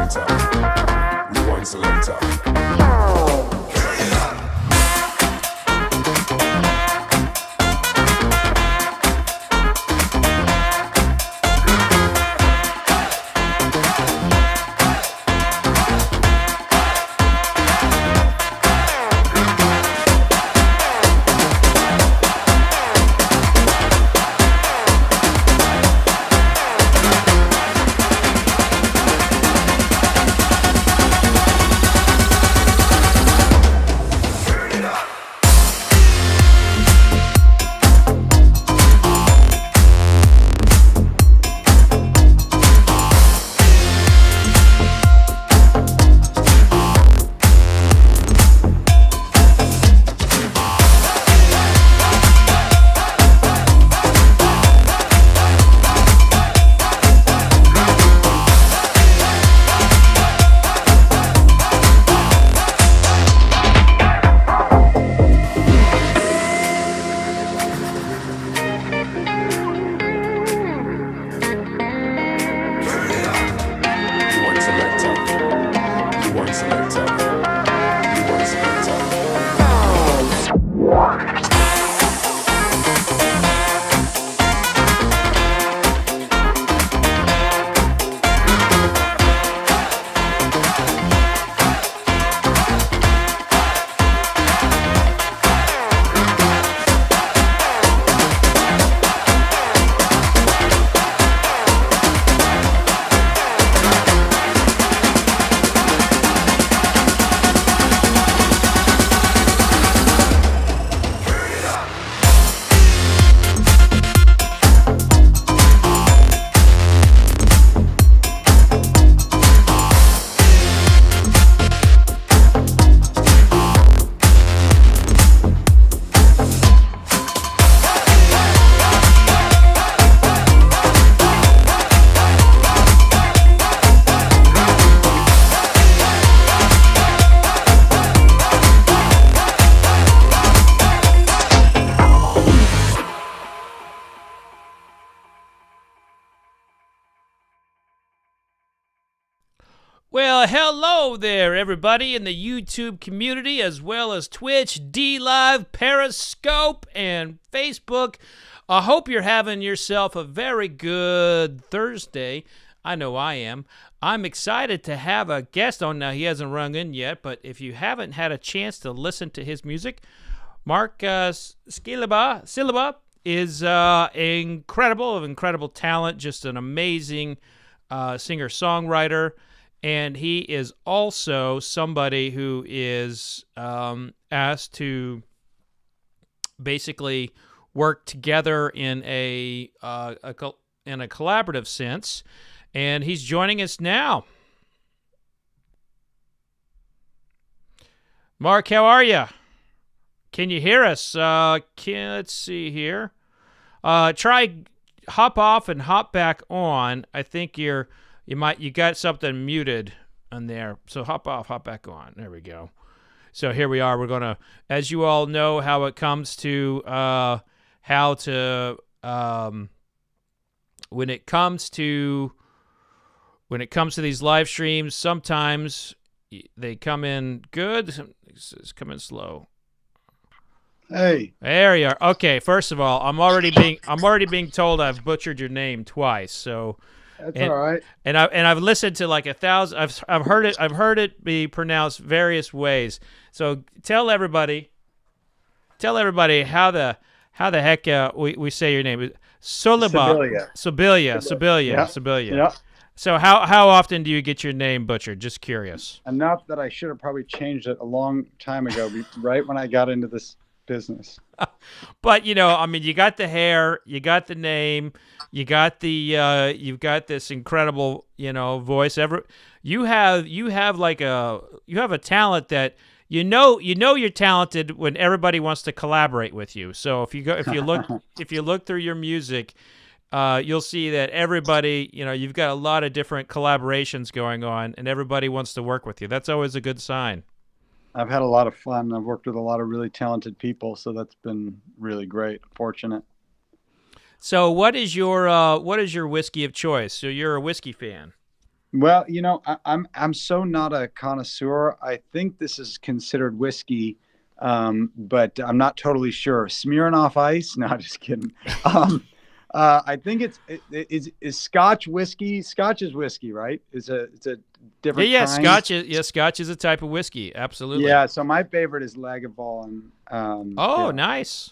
selector. Rewind selector. Well, hello there, everybody in the YouTube community, as well as Twitch, D-Live, Periscope, and Facebook. I hope you're having yourself a very good Thursday. I know I am. I'm excited to have a guest on. Now, he hasn't rung in yet, but if you haven't had a chance to listen to his music, Marc Scibilia is incredible talent, just an amazing singer-songwriter. And he is also somebody who is asked to basically work together in a collaborative sense. And he's joining us now. Marc, how are you? Can you hear us? Let's see here. Try hop off and hop back on. I think you got something muted on there. So hop off, hop back on. There we go. So here we are. We're gonna, as you all know, how it comes to when it comes to these live streams, sometimes they come in good, it's come in slow. Hey, there you are. Okay, first of all, I'm already being told I've butchered your name twice. So that's all right. And I've listened to like 1,000. I've heard it be pronounced various ways. So tell everybody how the heck we say your name. Scibilia. Yeah. So how often do you get your name butchered? Just curious. Enough that I should have probably changed it a long time ago, right when I got into this business. But you got the hair, you got the name, you got you've got this incredible voice. You have a talent that you're talented when everybody wants to collaborate with you. So if you look through your music, you'll see that everybody, you've got a lot of different collaborations going on, and everybody wants to work with you. That's always a good sign. I've had a lot of fun. I've worked with a lot of really talented people, so that's been really great. Fortunate. So what is your whiskey of choice? So you're a whiskey fan. Well, I'm so not a connoisseur. I think this is considered whiskey, but I'm not totally sure. Smearing off ice? No, just kidding. I think is Scotch whiskey. Scotch is whiskey, right? It's a Yeah, different yeah. kind. Scotch is a type of whiskey. Absolutely. Yeah. So my favorite is Lagavulin. Oh, Yeah, nice.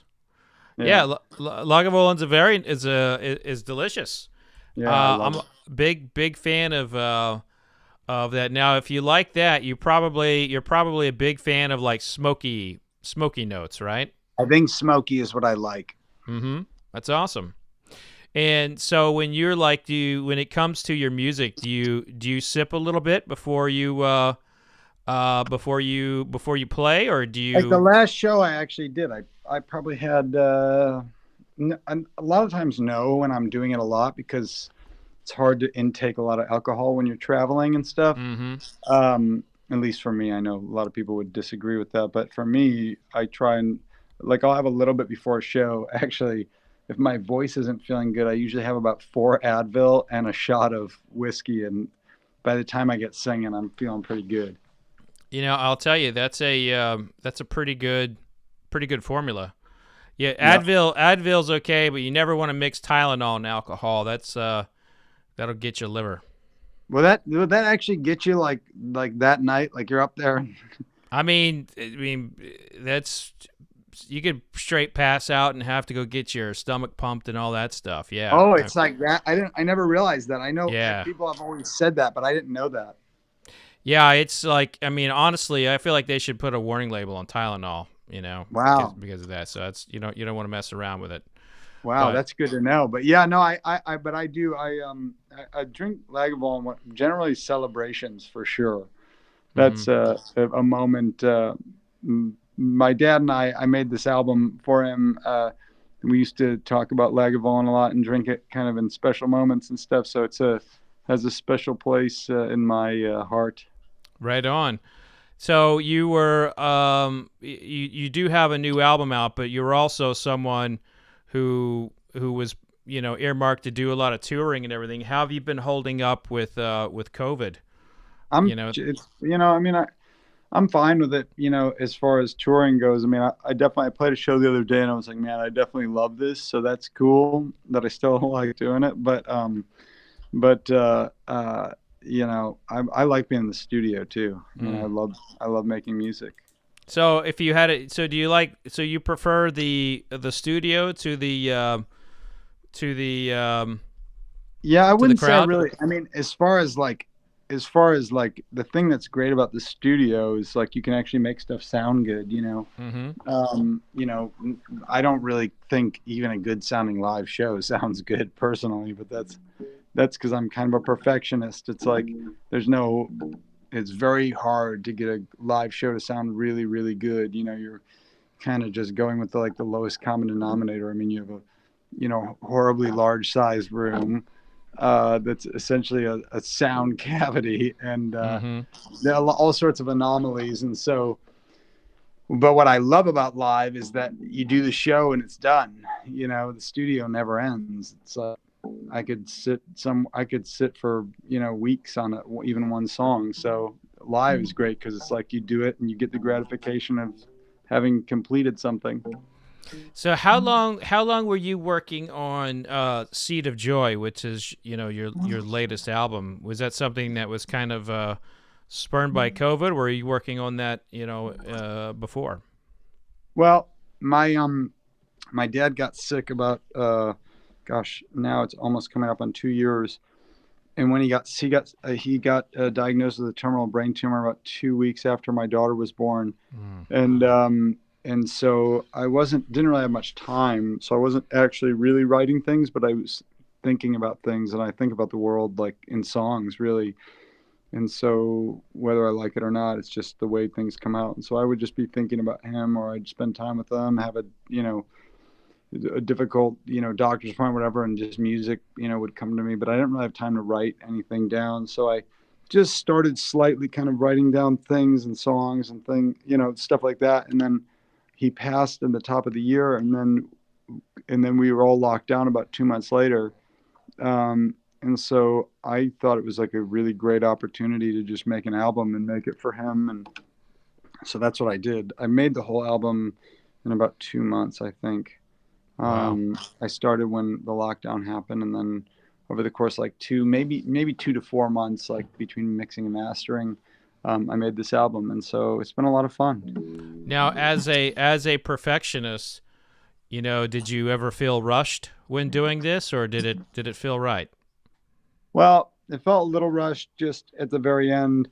Yeah, yeah, Lagavulin is delicious. yeah. I I'm love a it. big fan of that. Now, if you like that, you're probably a big fan of like smoky notes, right? I think smoky is what I like. Mm-hmm. That's awesome. And so when you're like, when it comes to your music, do you sip a little bit before you play, or do Like the you? last show I actually did, I probably had a lot of times no when I'm doing it a lot because it's hard to intake a lot of alcohol when you're traveling and stuff. Mm-hmm. At least for me, I know a lot of people would disagree with that, but for me, I try and like I'll have a little bit before a show. Actually, if my voice isn't feeling good, I usually have about 4 Advil and a shot of whiskey, and by the time I get singing, I'm feeling pretty good. I'll tell you that's a pretty good formula. Yeah, Yeah. Advil's okay, but you never want to mix Tylenol and alcohol. That'll get your liver. Would that actually get you like that night, like you're up there? I mean, that's you could straight pass out and have to go get your stomach pumped and all that stuff. Yeah, Oh, it's like that. I never realized that. I know yeah, people have always said that, but I didn't know that. yeah. It's like honestly, I feel like they should put a warning label on Tylenol. Because Wow. because of that. So that's you don't want to mess around with it. Wow, But that's good to know. But yeah, no, but I do. I drink Lagavulin generally celebrations for sure. mhm. That's a moment. My dad and I made this album for him. We used to talk about Lagavulin a lot and drink it kind of in special moments and stuff. So has a special place in my heart. Right on. So you do have a new album out, but you're also someone who was earmarked to do a lot of touring and everything. How have you been holding up with COVID? You know. It's I mean I'm fine with it, as far as touring goes. I mean, I played a show the other day and I was like, man, I definitely love this. So that's cool that I still like doing it. But I like being in the studio too. I mean, Mm. I love making music. So if you had it, so do you like? So you prefer the studio to the Yeah, I to the wouldn't say I crowd? really. I mean, as far as the thing that's great about the studio is like you can actually make stuff sound good. Mm-hmm. Um, you know, I don't really think even a good sounding live show sounds good personally, but that's because I'm kind of a perfectionist. It's like there's no, it's very hard to get a live show to sound really, really good. You're kind of just going with the lowest common denominator. I mean, you have a, horribly large sized room that's essentially a sound cavity, and Mm-hmm. there are all sorts of anomalies. And so, but what I love about live is that you do the show and it's done. The studio never ends. It's I could sit for weeks on even one song. So live is great because it's like you do it and you get the gratification of having completed something. So how long were you working on Seed of Joy, which is your latest album? Was that something that was kind of spurned by COVID? Or were you working on that before? Well, my dad got sick about gosh, now it's almost coming up on 2 years. And when he got diagnosed with a terminal brain tumor about 2 weeks after my daughter was born. Mm. And so I didn't really have much time, so I wasn't actually really writing things, but I was thinking about things, and I think about the world like in songs really. And so whether I like it or not, it's just the way things come out. And so I would just be thinking about him, or I'd spend time with them, have a difficult doctor's appointment, whatever, and just music would come to me, but I didn't really have time to write anything down. So I just started slightly kind of writing down things and songs and stuff like that. And then he passed in the top of the year, and then we were all locked down about 2 months later. and so I thought it was like a really great opportunity to just make an album and make it for him. And so that's what I did. I made the whole album in about 2 months, I think. Wow. I started when the lockdown happened, and then over the course like maybe 2 to 4 months, like between mixing and mastering, I made this album, and so it's been a lot of fun. Now, as a perfectionist, did you ever feel rushed when doing this, or did it feel right? Well, it felt a little rushed just at the very end,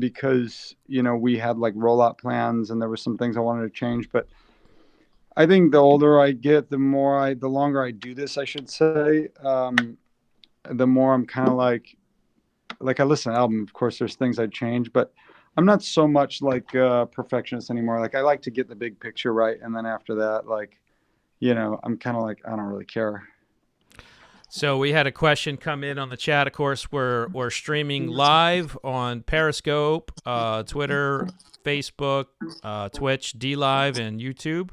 because we had like rollout plans, and there were some things I wanted to change. But I think the older I get, the longer I do this, I should say, the more I'm kind of like I listen to the album. Of course, there's things I'd change, but I'm not so much like a perfectionist anymore. Like I like to get the big picture right, and then after that, I'm kind of like I don't really care. So we had a question come in on the chat. Of course, we're streaming live on Periscope, Twitter, Facebook, Twitch, DLive, and YouTube.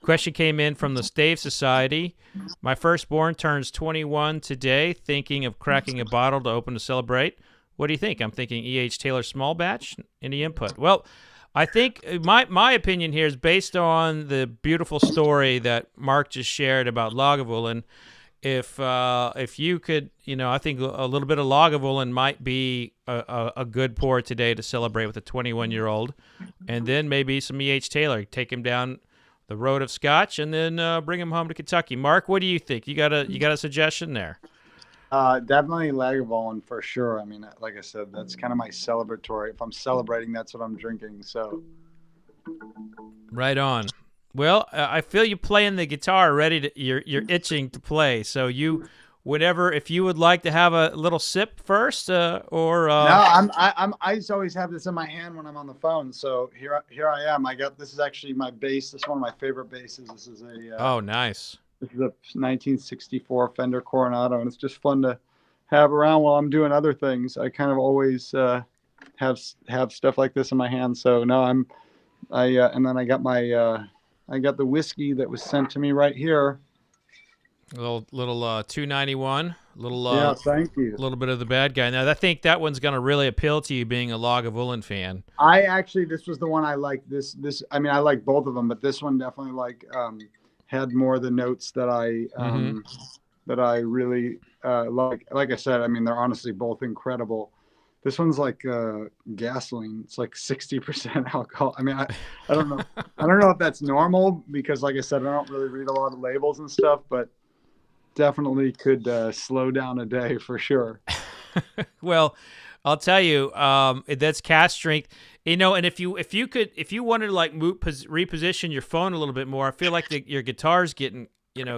Question came in from the Stave Society. My firstborn turns 21 today, thinking of cracking a bottle to open to celebrate. What do you think? I'm thinking E.H. Taylor small batch. Any input? Well, I think my opinion here is based on the beautiful story that Mark just shared about Lagavulin. If you could, I think a little bit of Lagavulin might be a good pour today to celebrate with a 21-year-old, and then maybe some E.H. Taylor. Take him down the road of Scotch, and then bring him home to Kentucky. Mark, what do you think? You got a suggestion there? Definitely Lagavulin for sure. I mean, like I said, that's kind of my celebratory. If I'm celebrating, that's what I'm drinking. So, right on. Well, I feel you playing the guitar, you're itching to play. So if you would like to have a little sip first, or no, I just always have this in my hand when I'm on the phone. So here I am. This is actually my bass. This is one of my favorite basses. This is oh, nice. This is a 1964 Fender Coronado, and it's just fun to have around while I'm doing other things. I kind of always have stuff like this in my hand. So no, and then I got I got the whiskey that was sent to me right here. A little 291. Yeah, thank you. A little bit of the bad guy. Now, I think that one's going to really appeal to you, being a Lagavulin fan. This was the one I liked. I mean, I like both of them, but this one definitely had more of the notes that I really like. Like I said, I mean, they're honestly both incredible. This one's like gasoline. It's like 60% alcohol. I mean, I don't know. I don't know if that's normal because, like I said, I don't really read a lot of labels and stuff, but definitely could slow down a day for sure. Well, I'll tell you, that's cast strength. And if you wanted to like reposition your phone a little bit more, I feel like your guitar's getting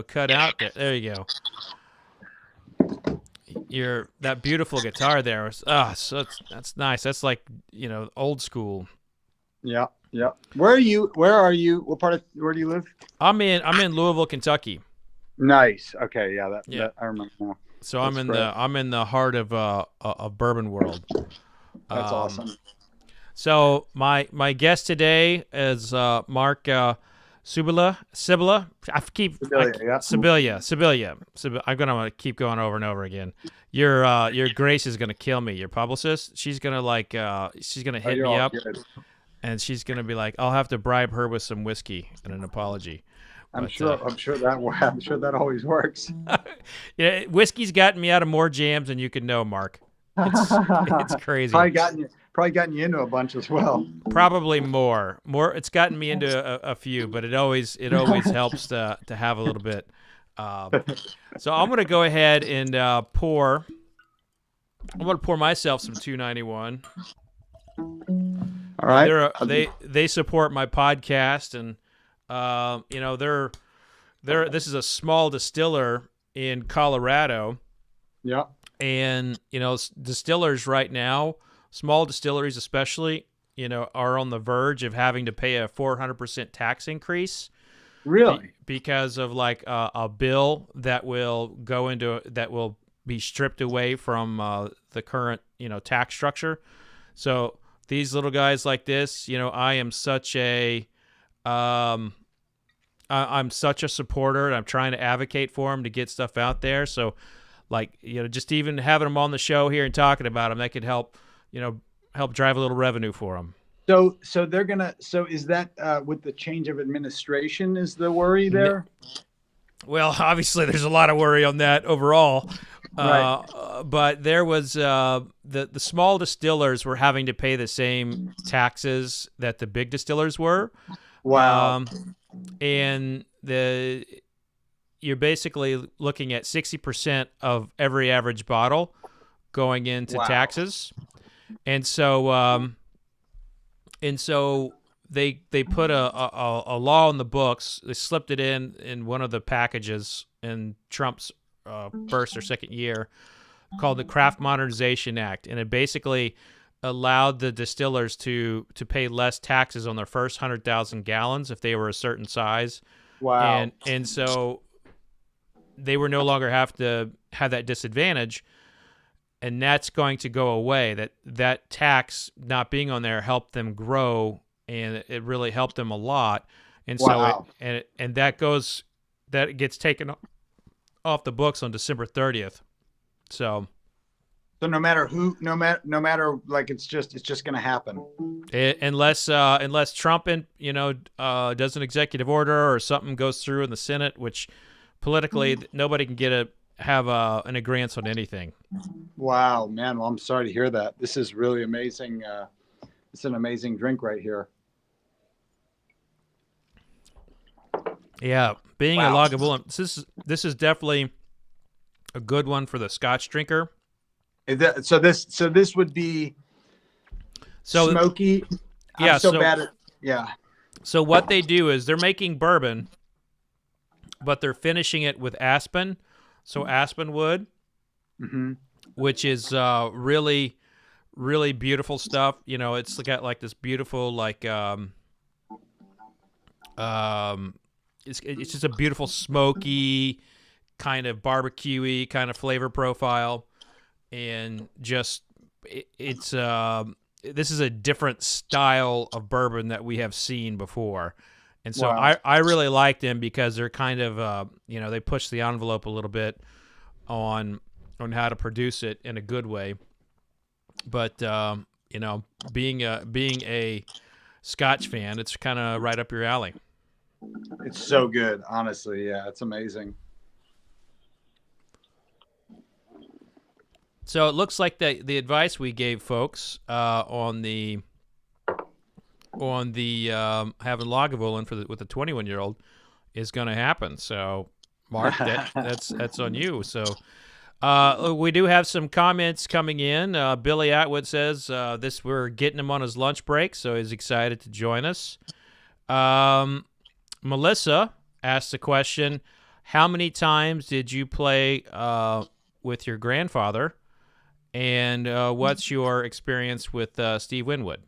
cut out there. There you go. That beautiful guitar there. So that's nice. That's like old school. Yeah. Where are you? Where do you live? I'm in Louisville, Kentucky. Nice. Okay. Yeah. That I remember now. So I'm in the heart of Bourbon world. That's awesome. So my guest today is Marc Scibilia. Scibilia. I'm gonna keep going over and over again. Your Grace is gonna kill me. Your publicist, she's gonna hit me up, and she's gonna be like, I'll have to bribe her with some whiskey and an apology. I'm sure that always works. Yeah, whiskey's gotten me out of more jams than you could know, Mark. It's crazy. Probably gotten you into a bunch as well. Probably more. It's gotten me into a few, but it always helps to have a little bit. So I'm gonna go ahead and pour. I'm gonna pour myself some 291. All right. They support my podcast, and this is a small distiller in Colorado. Yeah. And distillers right now, small distilleries especially, are on the verge of having to pay a 400% tax increase. Really? Because of like a bill that will be stripped away from the current tax structure. So these little guys like this, I am such a I'm such a supporter, and I'm trying to advocate for them to get stuff out there. So like, just even having them on the show here and talking about them, that could help, help drive a little revenue for them. So they're gonna. So is that with the change of administration? Is the worry there? Well, obviously, there's a lot of worry on that overall. Right. But there was the small distillers were having to pay the same taxes that the big distillers were. Wow. And you're basically looking at 60% of every average bottle going into taxes. And so they put a law in the books. They slipped it in one of the packages in Trump's first or second year, called the Craft Modernization Act, and it basically allowed the distillers to pay less taxes on their first 100,000 gallons if they were a certain size. Wow. And so they were no longer have to have that disadvantage, and that's going to go away. That tax not being on there helped them grow, and it really helped them a lot. And so that gets taken off the books on December 30th. So no matter like it's just going to happen. Unless Trump does an executive order or something goes through in the Senate, which politically nobody can have an agreement on anything. Wow, man. Well, I'm sorry to hear that. This is really amazing. It's an amazing drink right here. Yeah, being a Lagavulin, this is definitely a good one for the Scotch drinker. So this would be smoky. Yeah, yeah. So what they do is they're making bourbon, but they're finishing it with aspen. So aspen wood, which is really, really beautiful stuff. It's got like this beautiful it's just a beautiful smoky kind of barbecue-y kind of flavor profile, and just this is a different style of bourbon that we have seen before. And so I really like them because they're kind of they push the envelope a little bit on how to produce it in a good way. But being a Scotch fan, it's kind of right up your alley. It's so good, honestly. Yeah, it's amazing. So it looks like the advice we gave folks on the having Lagavulin with the 21-year-old is going to happen. So, Mark, that's on you. So, we do have some comments coming in. Billy Atwood says we're getting him on his lunch break, so he's excited to join us. Melissa asked the question: how many times did you play with your grandfather? And what's your experience with Steve Winwood?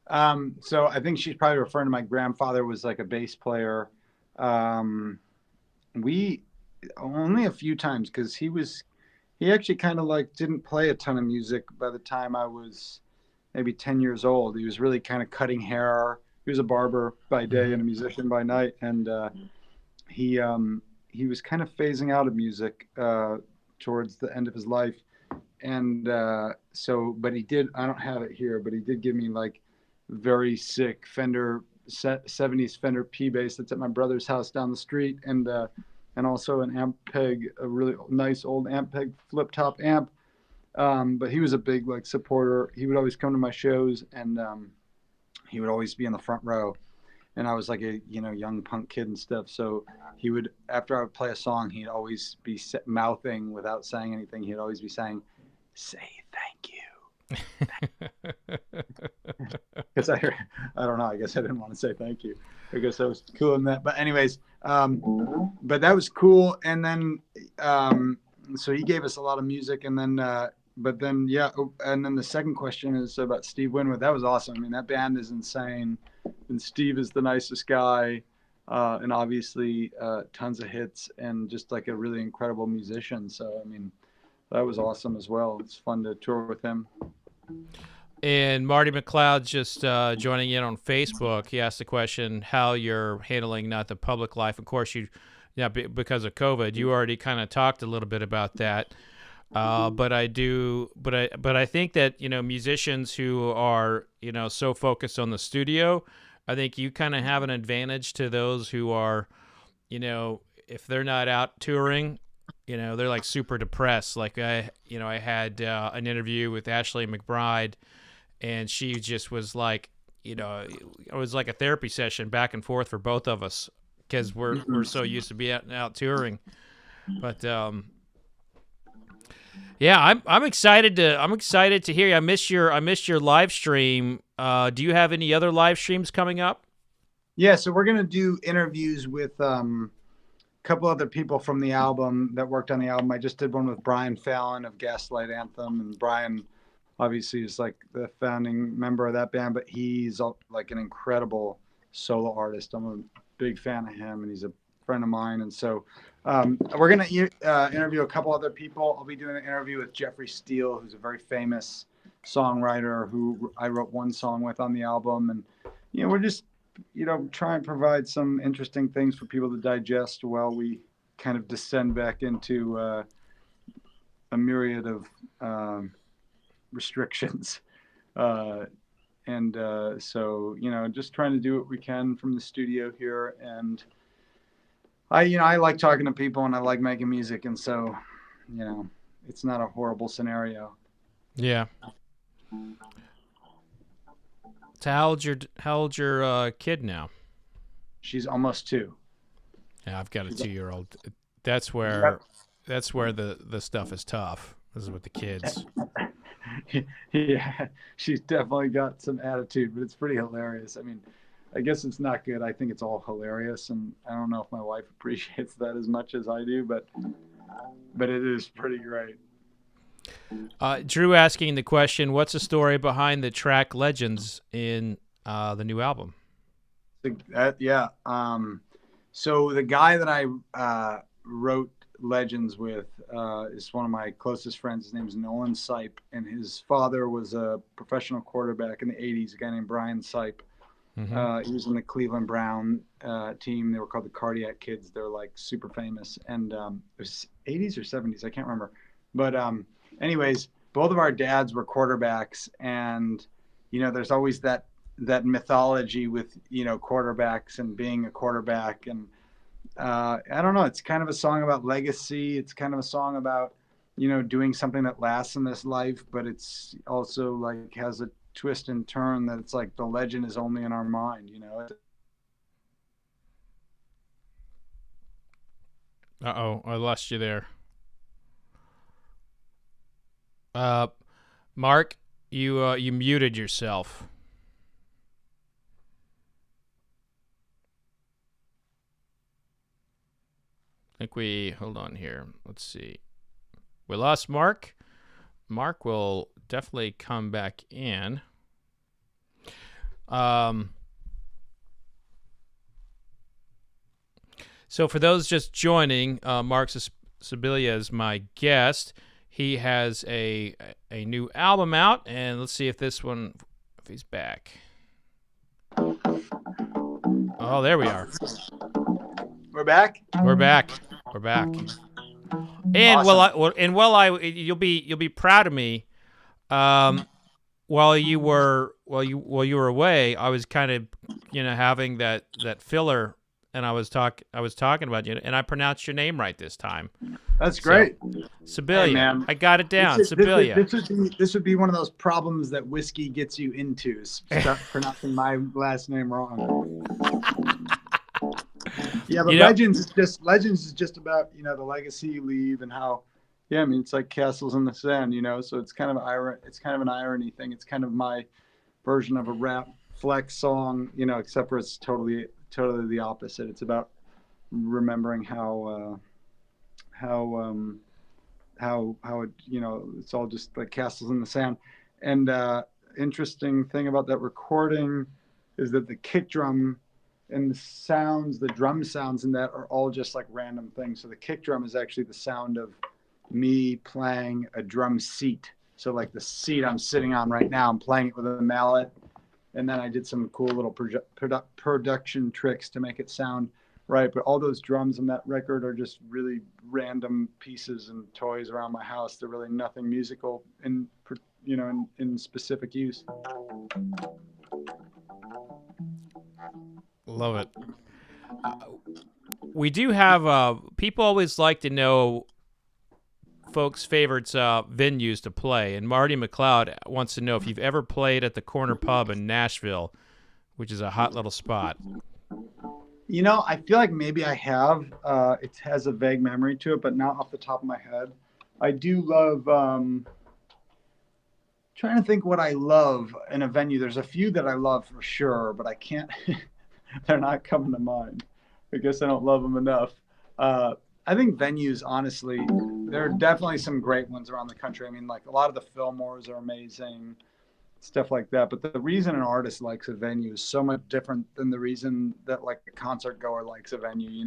So I think she's probably referring to my grandfather was like a bass player. We only a few times because he actually kind of like didn't play a ton of music by the time I was maybe 10 years old. He was really kind of cutting hair. He was a barber by day and a musician by night. And he was kind of phasing out of music towards the end of his life. And but he did, I don't have it here, but he did give me like very sick Fender 70s Fender P bass that's at my brother's house down the street, and also an amp peg, a really nice old amp peg flip top amp. But he was a big like supporter. He would always come to my shows, and he would always be in the front row. And I was like a young punk kid and stuff. So he would, after I would play a song, he'd always be mouthing without saying anything. He'd always be saying, "Say thank you." Because I don't know. I guess I didn't want to say thank you. I guess I was cool in that. But anyways, but that was cool. And then so he gave us a lot of music. And then but then and then the second question is about Steve Winwood. That was awesome. I mean, that band is insane, and Steve is the nicest guy, and obviously tons of hits, and just like a really incredible musician. So I mean, that was awesome as well. It's fun to tour with him. And Marty McLeod's just joining in on Facebook. He asked the question how you're handling not the public life. Of course, you Yeah, because of COVID. You already kind of talked a little bit about that. But I think that, musicians who are, so focused on the studio, I think you kind of have an advantage to those who are, if they're not out touring, they're like super depressed. Like I had an interview with Ashley McBride, and she just was like, it was like a therapy session back and forth for both of us, because we're so used to be out touring. But yeah, I'm excited to hear you. I missed your live stream. Do you have any other live streams coming up? Yeah, so we're gonna do interviews with a couple other people from the album that worked on the album. I just did one with Brian Fallon of Gaslight Anthem, and Brian obviously is like the founding member of that band, but he's like an incredible solo artist. I'm a big fan of him, and he's a friend of mine. And so we're going to interview a couple other people. I'll be doing an interview with Jeffrey Steele, who's a very famous songwriter who I wrote one song with on the album. And, we're just, try and provide some interesting things for people to digest while we kind of descend back into a myriad of restrictions. So, just trying to do what we can from the studio here. And I like talking to people, and I like making music. And so, it's not a horrible scenario. Yeah. So how old's your kid now? She's almost 2. Yeah, I've got a 2-year-old. That's where the stuff is tough. This is with the kids. Yeah, she's definitely got some attitude, but it's pretty hilarious. I mean, I guess it's not good. I think it's all hilarious, and I don't know if my wife appreciates that as much as I do, but it is pretty great. Drew asking the question, what's the story behind the track Legends in the new album? So the guy that I wrote Legends with is one of my closest friends. His name is Nolan Sipe, and his father was a professional quarterback in the 80s, a guy named Brian Sipe. Mm-hmm. He was in the Cleveland Brown team. They were called the Cardiac Kids. They're like super famous. And it was 80s or 70s. I can't remember. But anyways, both of our dads were quarterbacks. And, there's always that mythology with, quarterbacks and being a quarterback. And I don't know. It's kind of a song about legacy. It's kind of a song about, doing something that lasts in this life. But it's also like has a twist and turn that it's like the legend is only in our mind, Uh-oh, I lost you there. Mark, you muted yourself. Hold on here. Let's see. We lost Mark. Mark will definitely come back in. So for those just joining, Marc Scibilia is my guest. He has a new album out, and let's see if he's back. Oh, there we are. We're back. We're back. And awesome. You'll be proud of me. While you were away, I was kind of having that filler, and I was talking about you, and I pronounced your name right this time. That's great. So, Scibilia, hey, man. I got it down. Scibilia. This would be one of those problems that whiskey gets you into. Start pronouncing my last name wrong. Yeah, but Legends is just about the legacy you leave and how. Yeah, I mean it's like castles in the sand, So it's kind of an irony thing. It's kind of my version of a rap flex song, except for it's totally the opposite. It's about remembering how it it's all just like castles in the sand. And interesting thing about that recording is that the kick drum and the drum sounds in that are all just like random things. So the kick drum is actually the sound of me playing a drum seat. So like the seat I'm sitting on right now, I'm playing it with a mallet. And then I did some cool little production tricks to make it sound right? But all those drums on that record are just really random pieces and toys around my house. They're really nothing musical in specific use. Love it. We do have people always like to know folks' favorites venues to play, and Marty McLeod wants to know if you've ever played at the Corner Pub in Nashville, which is a hot little spot. I feel like maybe I have. It has a vague memory to it, but not off the top of my head. I do love trying to think what I love in a venue. There's a few that I love for sure, but I can't. They're not coming to mind. I guess I don't love them enough. I think venues, honestly, there are definitely some great ones around the country. I mean, like a lot of the Fillmores are amazing, stuff like that. But the reason an artist likes a venue is so much different than the reason that like a concert goer likes a venue,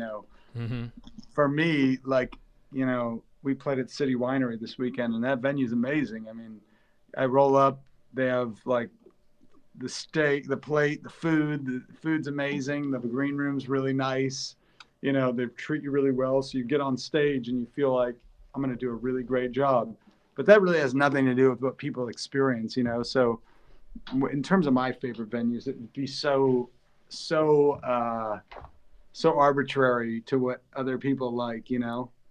Mm-hmm. For me, like, we played at City Winery this weekend, and that venue is amazing. I mean, I roll up, they have like the steak, the plate, the food's amazing. The green room's really nice. They treat you really well. So you get on stage and you feel like I'm going to do a really great job, but that really has nothing to do with what people experience, So in terms of my favorite venues, it would be so arbitrary to what other people like,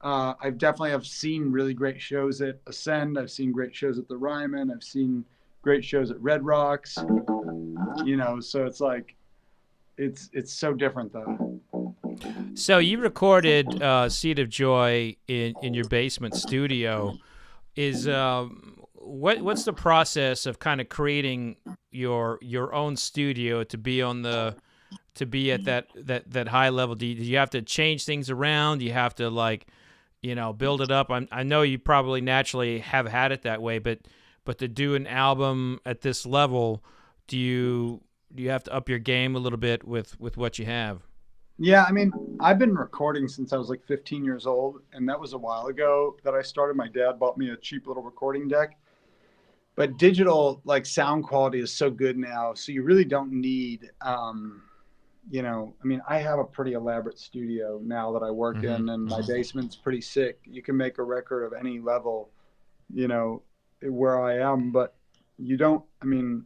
I've definitely have seen really great shows at Ascend. I've seen great shows at the Ryman. I've seen great shows at Red Rocks, so it's like, it's so different though. So you recorded Seed of Joy in your basement studio. Is what's the process of kind of creating your own studio to be at that high level? Do you have to change things around? Do you have to build it up? I know you probably naturally have had it that way, but to do an album at this level, do you have to up your game a little bit with what you have? Yeah, I mean, I've been recording since I was like 15 years old, and that was a while ago that I started. My dad bought me a cheap little recording deck. But digital, like, sound quality is so good now, so you really don't need, I mean, I have a pretty elaborate studio now that I work in, and my basement's pretty sick. You can make a record of any level, where I am, but you don't, I mean,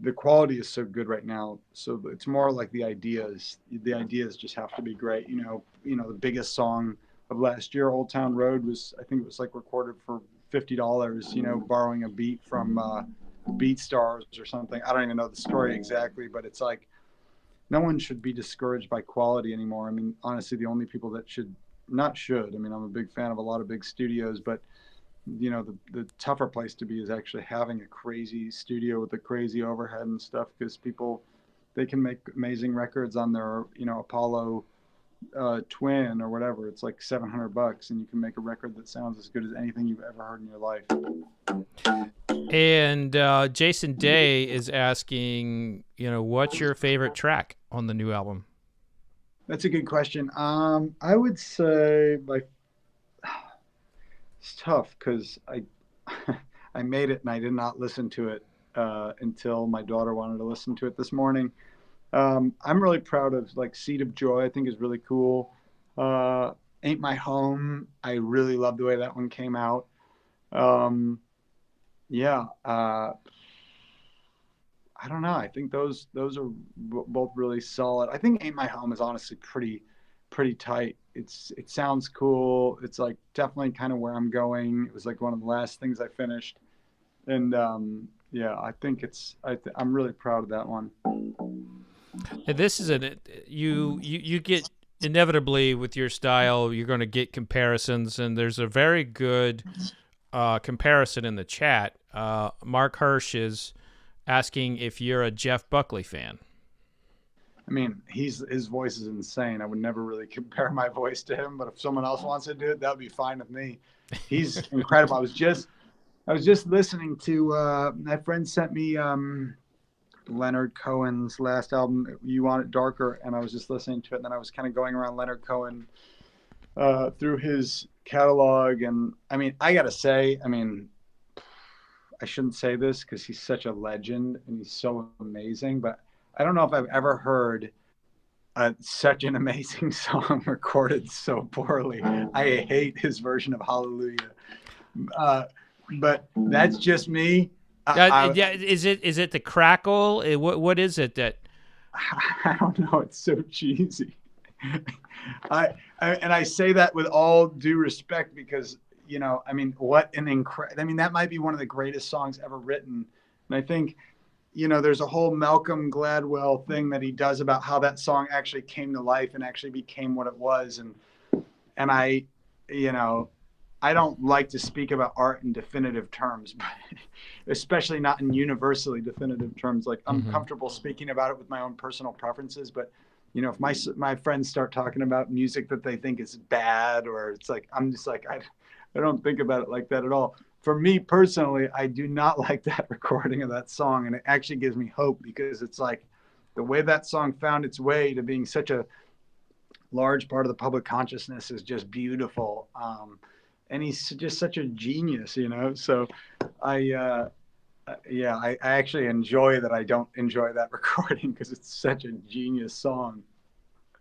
the quality is so good right now. So it's more like the ideas just have to be great. The biggest song of last year, Old Town Road, I think it was like recorded for $50, borrowing a beat from BeatStars or something. I don't even know the story exactly, but it's like, no one should be discouraged by quality anymore. I mean, honestly, the only people that I mean, I'm a big fan of a lot of big studios, but the tougher place to be is actually having a crazy studio with a crazy overhead and stuff, because they can make amazing records on their, Apollo Twin or whatever. It's like $700, and you can make a record that sounds as good as anything you've ever heard in your life. And Jason Day is asking, what's your favorite track on the new album? That's a good question. I would say it's tough because I made it and I did not listen to it until my daughter wanted to listen to it this morning. I'm really proud of like Seed of Joy. I think is really cool. Ain't My Home. I really love the way that one came out. I don't know. I think those are both really solid. I think Ain't My Home is honestly pretty tight. It sounds cool. It's like definitely kind of where I'm going. It was like one of the last things I finished, and I think I'm really proud of that one. And this is you get inevitably with your style, you're going to get comparisons, and there's a very good comparison in the chat. Mark Hirsch is asking if you're a Jeff Buckley fan. I mean, his voice is insane. I would never really compare my voice to him, but if someone else wants to do it, that would be fine with me. He's incredible. I was just listening to my friend sent me Leonard Cohen's last album, You Want It Darker, and I was just listening to it, and then I was kind of going around Leonard Cohen through his catalog, and I mean, I gotta say, I mean, I shouldn't say this because he's such a legend and he's so amazing, but I don't know if I've ever heard such an amazing song recorded so poorly. I hate his version of Hallelujah. But that's just me. Yeah, is it the crackle? What is it that? I don't know. It's so cheesy. I say that with all due respect because, you know, I mean, that might be one of the greatest songs ever written. And I think, you know, there's a whole Malcolm Gladwell thing that he does about how that song actually came to life and actually became what it was. And I, you know, I don't like to speak about art in definitive terms, but especially not in universally definitive terms. Like I'm comfortable speaking about it with my own personal preferences, but you know, if my friends start talking about music that they think is bad, or it's like, I'm just like, I don't think about it like that at all. For me personally, I do not like that recording of that song. And it actually gives me hope because it's like the way that song found its way to being such a large part of the public consciousness is just beautiful. And he's just such a genius, you know? So I actually enjoy that. I don't enjoy that recording because it's such a genius song.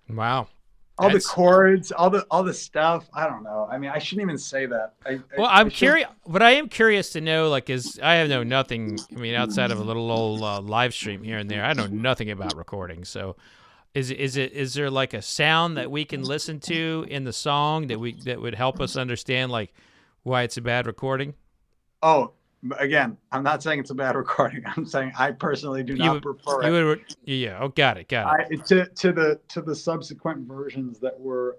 Wow. All the chords, all the stuff. I don't know. I mean, I shouldn't even say that. I'm curious, but I am curious to know, like, I have know nothing. I mean, outside of a little old live stream here and there, I know nothing about recording. So, is there like a sound that we can listen to in the song that would help us understand like why it's a bad recording? Oh, again, I'm not saying it's a bad recording. I'm saying I personally do not prefer it. Yeah. Oh, got it. To the subsequent versions that were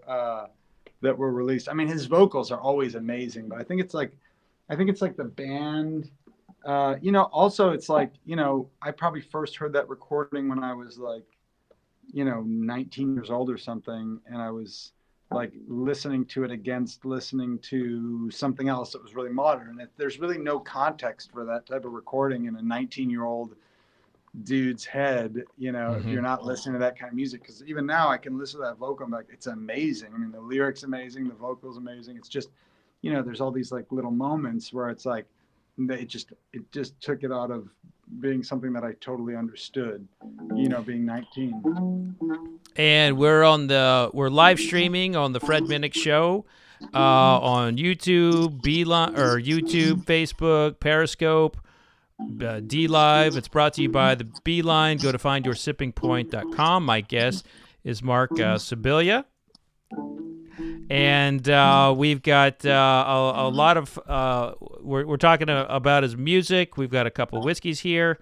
released. I mean, his vocals are always amazing, but I think it's like the band. You know, also it's like, you know, I probably first heard that recording when I was like, you know, 19 years old or something, and I was like listening to it against listening to something else that was really modern. There's really no context for that type of recording in a 19-year-old dude's head, you know, if you're not listening to that kind of music. Because even now I can listen to that vocal and be like, it's amazing. I mean, the lyrics amazing, the vocals amazing. It's just, you know, there's all these like little moments where it's like it just took it out of being something that I totally understood, you know, being 19. And we're live streaming on the Fred Minnick Show on YouTube, YouTube, Facebook, Periscope, D Live. It's brought to you by the Beeline. Go to findyoursippingpoint.com. My guest is Marc Scibilia. And we've got a lot of we're talking about his music. We've got a couple of whiskeys here,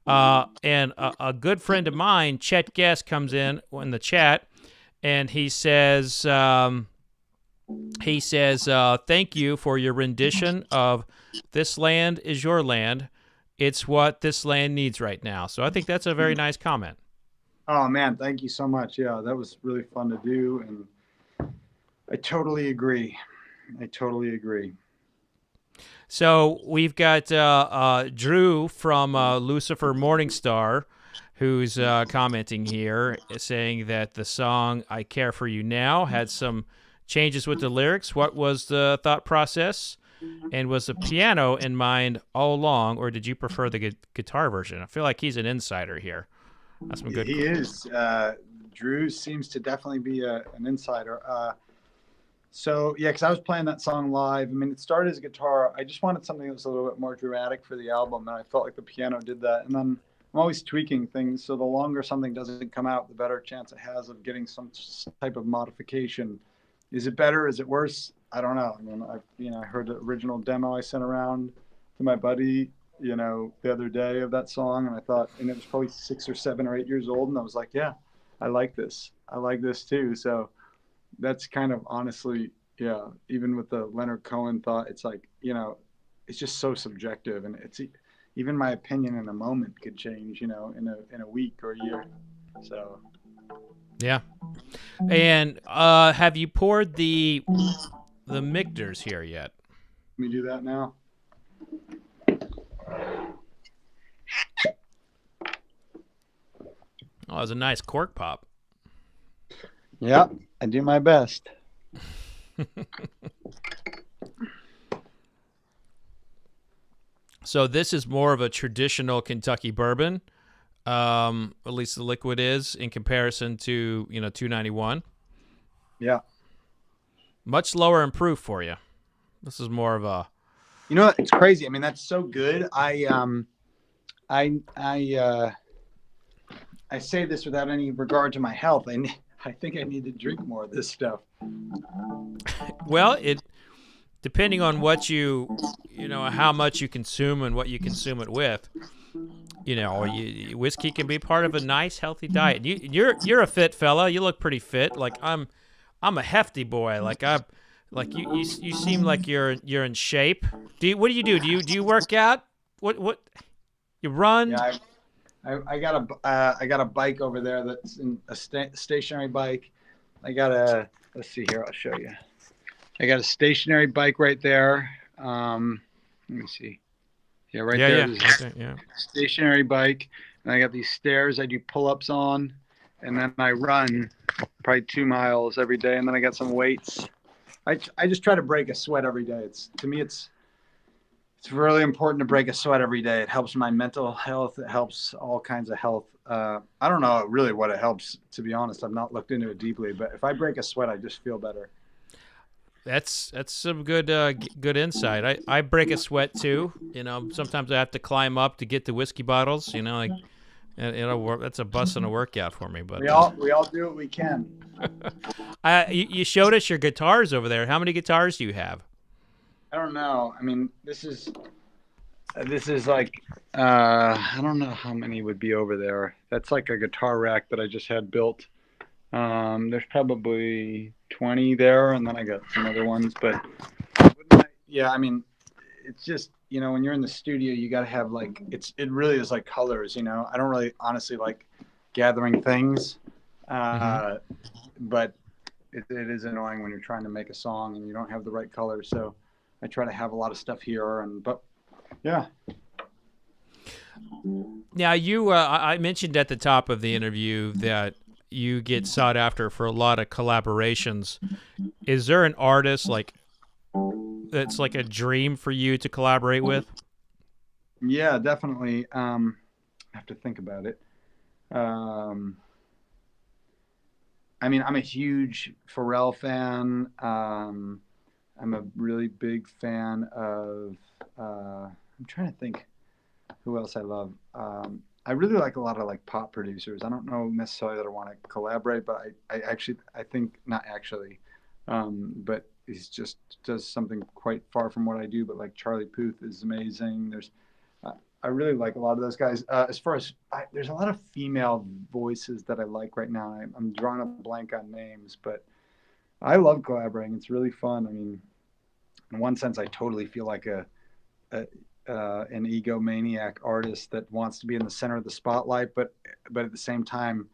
and a good friend of mine, Chet Guest, comes in the chat, and he says thank you for your rendition of "This Land Is Your Land." It's what this land needs right now. So I think that's a very nice comment. Oh man, thank you so much. Yeah, that was really fun to do, and I totally agree. So we've got Drew from Lucifer Morningstar, who's commenting here, saying that the song "I Care for You Now" had some changes with the lyrics. What was the thought process? And was the piano in mind all along, or did you prefer the guitar version? I feel like he's an insider here. That's some good. He is. Drew seems to definitely be an insider. So yeah, because I was playing that song live. I mean, it started as a guitar. I just wanted something that was a little bit more dramatic for the album, and I felt like the piano did that. And then I'm always tweaking things, so the longer something doesn't come out, the better chance it has of getting some type of modification. Is it better? Is it worse? I don't know. I mean, I heard the original demo I sent around to my buddy, you know, the other day of that song, and I thought, and it was probably 6 or 7 or 8 years old, and I was like, yeah, I like this. I like this too. So that's kind of honestly, yeah, even with the Leonard Cohen thought, it's like, you know, it's just so subjective, and it's even my opinion in a moment could change, you know, in a week or a year. So yeah. And have you poured the Michters here yet? Let me do that now. Oh, it was a nice cork pop. Yeah, I do my best. So this is more of a traditional Kentucky bourbon. At least the liquid is in comparison to, $291. Yeah. Much lower in proof for you. This is more of a. It's crazy. I mean, that's so good. I say this without any regard to my health. I think I need to drink more of this stuff. Well, depending on what how much you consume and what you consume it with, whiskey can be part of a nice, healthy diet. You're a fit fella. You look pretty fit. Like I'm a hefty boy. You seem like you're in shape. What do you do? Do you work out? What you run? Yeah, I got a bike over there that's a stationary bike. Let's see here. I'll show you. I got a stationary bike right there. Let me see. Yeah, right there. Yeah. Stationary bike, and I got these stairs I do pull-ups on, and then I run probably 2 miles every day, and then I got some weights. I just try to break a sweat every day. To me, it's really important to break a sweat every day. It helps my mental health. It helps all kinds of health. I don't know really what it helps, to be honest. I've not looked into it deeply, but if I break a sweat, I just feel better. That's some good insight. I break a sweat too. Sometimes I have to climb up to get the whiskey bottles. That's a bust and a workout for me. But we all do what we can. You showed us your guitars over there. How many guitars do you have? I don't know. I mean, this is like I don't know how many would be over there. That's like a guitar rack that I just had built. There's probably 20 there, and then I got some other ones. But yeah, I mean, it's just when you're in the studio, you got to have it really is like colors. I don't really honestly like gathering things, but it is annoying when you're trying to make a song and you don't have the right colors. So I try to have a lot of stuff here, but yeah. Now I mentioned at the top of the interview that you get sought after for a lot of collaborations. Is there an artist that's like a dream for you to collaborate with? Yeah, definitely. I have to think about it. I mean, I'm a huge Pharrell fan. I'm a really big fan of, I'm trying to think who else I love. I really like a lot of pop producers. I don't know necessarily that I want to collaborate, but I think not actually, but he's just does something quite far from what I do. But Charlie Puth is amazing. I really like a lot of those guys. As far as there's a lot of female voices that I like right now. I'm drawing a blank on names, but I love collaborating. It's really fun. I mean, in one sense, I totally feel like an egomaniac artist that wants to be in the center of the spotlight, but at the same time,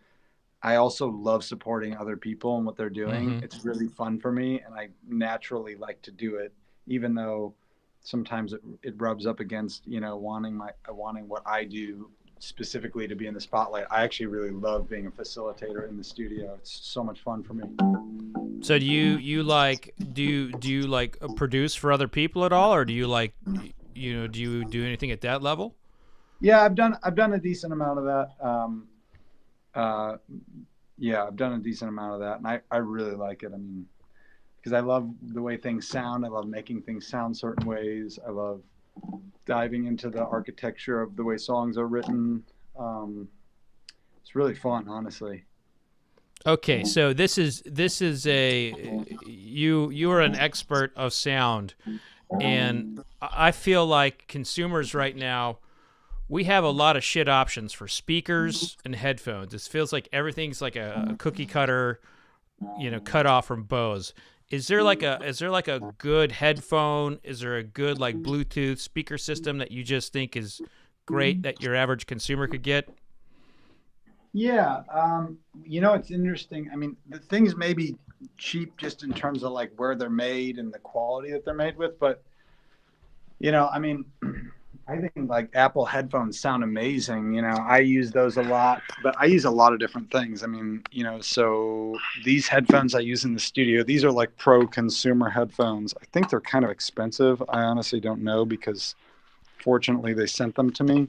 I also love supporting other people and what they're doing. Mm-hmm. It's really fun for me, and I naturally like to do it, even though sometimes it rubs up against wanting what I do specifically to be in the spotlight. I actually really love being a facilitator in the studio. It's so much fun for me. So do you produce for other people at all, or do you do you do anything at that level? Yeah, I've done a decent amount of that. I've done a decent amount of that, and I really like it. I mean, because I love the way things sound. I love making things sound certain ways. I love diving into the architecture of the way songs are written. It's really fun, honestly. Okay, so this is you are an expert of sound, and I feel like consumers right now, we have a lot of shit options for speakers and headphones. It feels like everything's like a cookie cutter, cut off from Bose. Is there like a good headphone? Is there a good Bluetooth speaker system that you just think is great that your average consumer could get? Yeah, it's interesting. I mean, the things may be cheap just in terms of where they're made and the quality that they're made with, but I mean, I think Apple headphones sound amazing. I use those a lot, but I use a lot of different things. I mean, so these headphones I use in the studio, these are pro consumer headphones. I think they're kind of expensive. I honestly don't know because fortunately they sent them to me.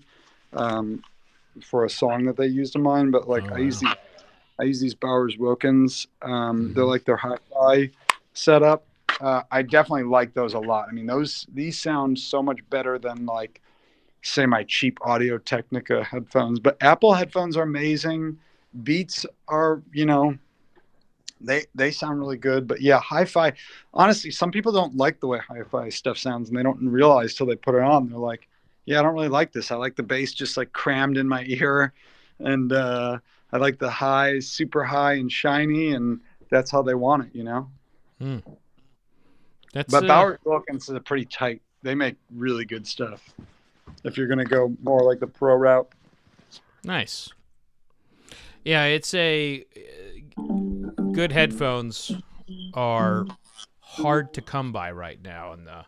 for a song that they used of mine, but like I use these Bowers Wilkins. They're like their hi-fi setup. I definitely like those a lot. I mean, these sound so much better than like, say, my cheap Audio Technica headphones. But Apple headphones are amazing. Beats are, they sound really good. But yeah, hi-fi. Honestly, some people don't like the way hi-fi stuff sounds, and they don't realize till they put it on. They're like, yeah, I don't really like this. I like the bass just like crammed in my ear, and I like the highs super high and shiny, and that's how they want it. But Bowers Wilkins is pretty tight. They make really good stuff if you're going to go more like the pro route. Nice. Yeah, it's good headphones are hard to come by right now, and I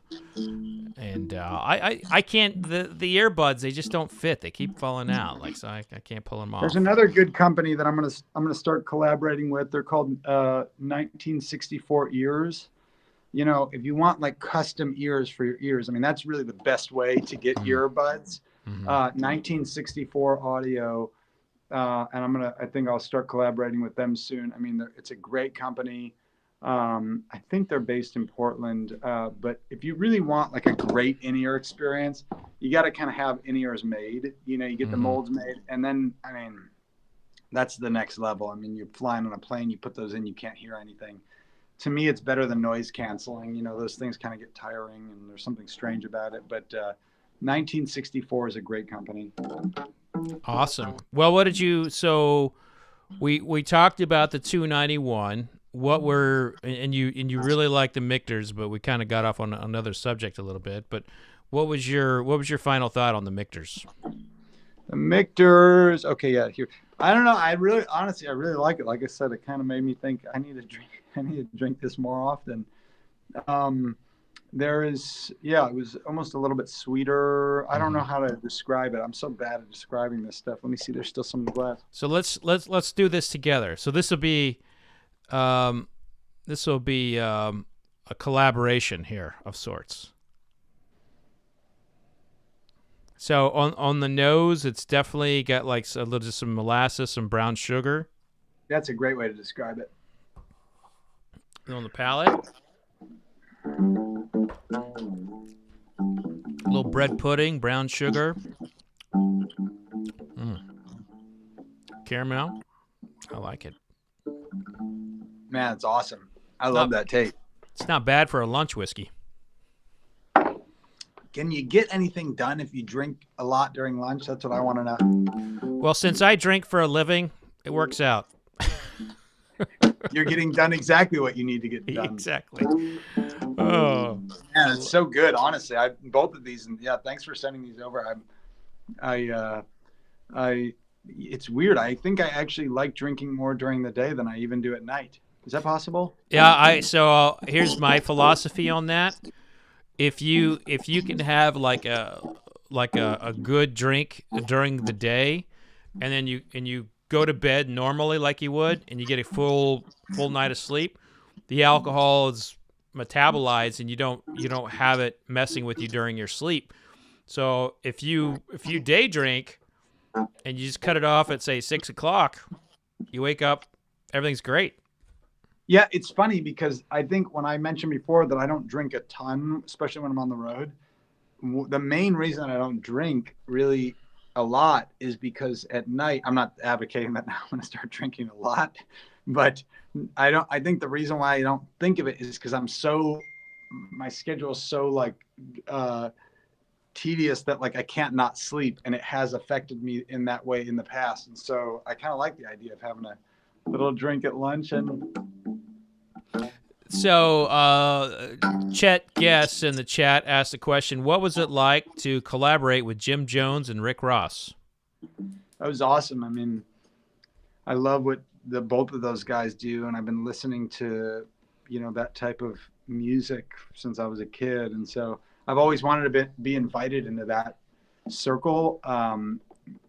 can't, the earbuds, they just don't fit. They keep falling out, like, so I can't pull them off. There's another good company that I'm gonna start collaborating with. They're called 1964 Ears. If you want like custom ears for your ears, I mean, that's really the best way to get earbuds. 1964 Audio, and I think I'll start collaborating with them soon. I mean, it's a great company. I think they're based in Portland, but if you really want like a great in-ear experience, you got to kind of have in-ears made. You get the molds made, and then, I mean, that's the next level. I mean, you're flying on a plane, you put those in, you can't hear anything. To me, it's better than noise canceling. Those things kind of get tiring, and there's something strange about it. But 1964 is a great company. Awesome. Well, what did you? So we talked about the 291. And you really like the Michters, but we kind of got off on another subject a little bit. But what was your final thought on the Michters? The Michters. Okay, yeah. Here, I don't know. I really like it. Like I said, it kind of made me think I need to drink this more often. It was almost a little bit sweeter. I don't know how to describe it. I'm so bad at describing this stuff. Let me see. There's still some in the glass. So let's do this together. So this will be a collaboration here of sorts. So on the nose, it's definitely got like just some molasses, some brown sugar. That's a great way to describe it. And on the palate, a little bread pudding, brown sugar, caramel. I like it. Man, it's awesome. I love that taste. It's not bad for a lunch whiskey. Can you get anything done if you drink a lot during lunch? That's what I want to know. Well, since I drink for a living, it works out. You're getting done exactly what you need to get done. Exactly. Oh, man, it's so good. Honestly, both of these, and yeah, thanks for sending these over. It's weird. I think I actually like drinking more during the day than I even do at night. Is that possible? Yeah. So here's my philosophy on that. If you can have like a good drink during the day, and then you go to bed normally like you would, and you get a full night of sleep, the alcohol is metabolized, and you don't have it messing with you during your sleep. So if you day drink and you just cut it off at say 6 o'clock, you wake up, everything's great. Yeah, it's funny because I think when I mentioned before that I don't drink a ton, especially when I'm on the road, the main reason I don't drink really a lot is because at night, I'm not advocating that now I'm going to start drinking a lot, but I think the reason why I don't think of it is because my schedule is so like tedious that like I can't not sleep, and it has affected me in that way in the past. And so I kind of like the idea of having a little drink at lunch. And so Chet Guess in the chat asked the question, what was it like to collaborate with Jim Jones and Rick Ross? That was awesome. I mean, I love what both of those guys do, and I've been listening to that type of music since I was a kid, and so I've always wanted to be invited into that circle,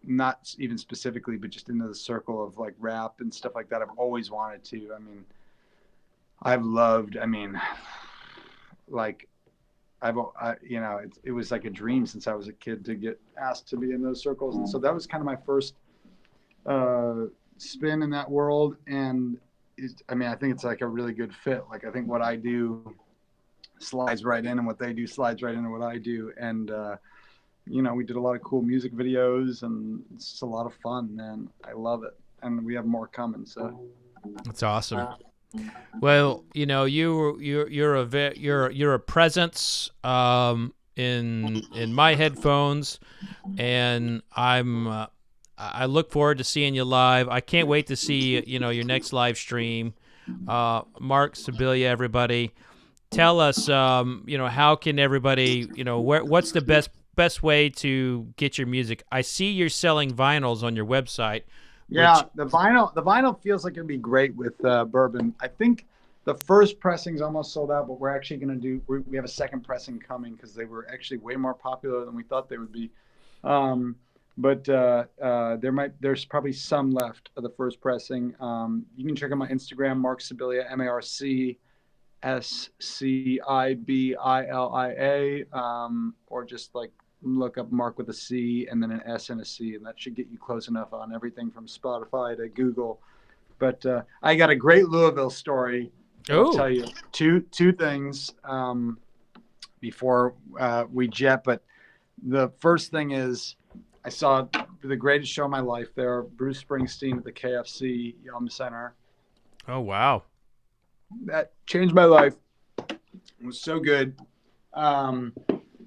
not even specifically, but just into the circle of like rap and stuff like that. I've always wanted to. I mean, like it was like a dream since I was a kid to get asked to be in those circles. And so that was kind of my first spin in that world. And I think it's like a really good fit. Like, I think what I do slides right in, and what they do slides right into what I do. And, we did a lot of cool music videos, and it's just a lot of fun, man. I love it. And we have more coming. So that's awesome. Well, you're a presence in my headphones, and I look forward to seeing you live. I can't wait to see your next live stream. Marc Scibilia, everybody, tell us how can everybody what's the best way to get your music? I see you're selling vinyls on your website. Yeah, the vinyl feels like it'd be great with Bourbon. I think the first pressing's almost sold out, but we're actually going to we have a second pressing coming because they were actually way more popular than we thought they would be. But there's probably some left of the first pressing. You can check out my Instagram, Marc Scibilia, MarcScibilia, or just like look up Mark with a C and then an S and a C, and that should get you close enough on everything from Spotify to Google. But I got a great Louisville story. I'll tell you two things before we jet. But the first thing is, I saw the greatest show of my life there, Bruce Springsteen at the KFC Yum Center. Oh, wow. That changed my life. It was so good.